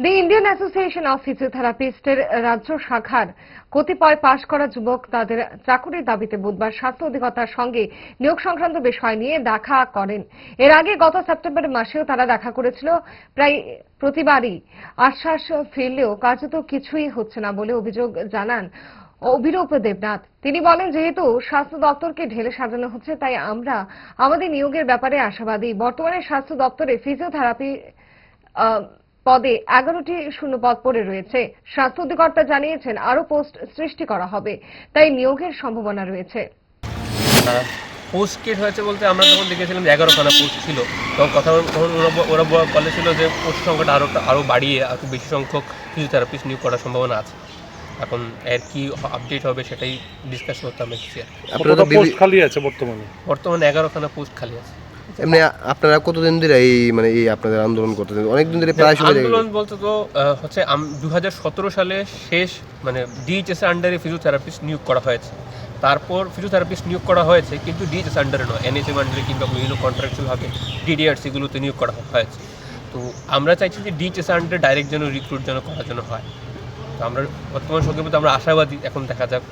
The Indian association of ফিজিওথেরাপিস্টের রাজ্য শাখার কতিপয় পাশ করা যুবক তাদের চাকরির দাবিতে বুধবার স্বাস্থ্য অধিকর্তার সঙ্গে নিয়োগ সংক্রান্ত বিষয় নিয়ে দেখা করেন। এর আগে গত সেপ্টেম্বর মাসেও তারা দেখা করেছিল। প্রায় প্রতিবারই আশ্বাস ফিরলেও কার্যত কিছুই হচ্ছে না বলে অভিযোগ জানান অভিরূপ দেবনাথ। তিনি বলেন, যেহেতু স্বাস্থ্য দপ্তরকে ঢেলে সাজানো হচ্ছে, তাই আমরা আমাদের নিয়োগের ব্যাপারে আশাবাদী। বর্তমানে স্বাস্থ্য দপ্তরে ফিজিওথেরাপি পদে 11টি শূন্যপদ পড়ে রয়েছে। স্বাস্থ্য অধিকর্তা জানিয়েছেন আরো পোস্ট সৃষ্টি করা হবে, তাই নিয়োগের সম্ভাবনা রয়েছে। পোস্ট ক্রিয়েট হয়েছে বলতে আমরা যখন দেখেছিলাম যে 11খানা পোস্ট ছিল, তখন তখন ওরা বলেছিল যে পোস্ট সংখ্যাটা আরও বাড়িয়ে আরও বেশি সংখ্যক ফিজিওথেরাপিস্ট নিয়োগ করার সম্ভাবনা আছে। এখন এর কি আপডেট হবে সেটাই ডিসকাস করতে আমরা এসেছি। পোস্ট খালি আছে বর্তমানে 11খানা পোস্ট খালি আছে। এমনি আপনারা কতদিন ধরে এই আপনাদের আন্দোলন করতেছেন? অনেকদিন ধরে প্রায় সময় আন্দোলন বলতে তো হচ্ছে 2017 সালে শেষ ডিএইচএস আন্ডারে ফিজিওথেরাপিস্ট নিয়োগ করা হয়েছে। তারপর ফিজিওথেরাপিস্ট নিয়োগ করা হয়েছে, কিন্তু ডিএইচএস আন্ডারে নয়, এনএচএম আন্ডারে কিংবা বিভিন্ন কন্ট্রাকচুয়ালভাবে ডিডিআরসিগুলোতে নিয়োগ করা হয়েছে। তো আমরা চাইছি যে ডিএইচএস আন্ডারে ডাইরেক্ট যেন রিক্রুট যেন করার জন্য হয়। তো আমরা বর্তমান সঙ্গে আমরা আশাবাদী, এখন দেখা যাক।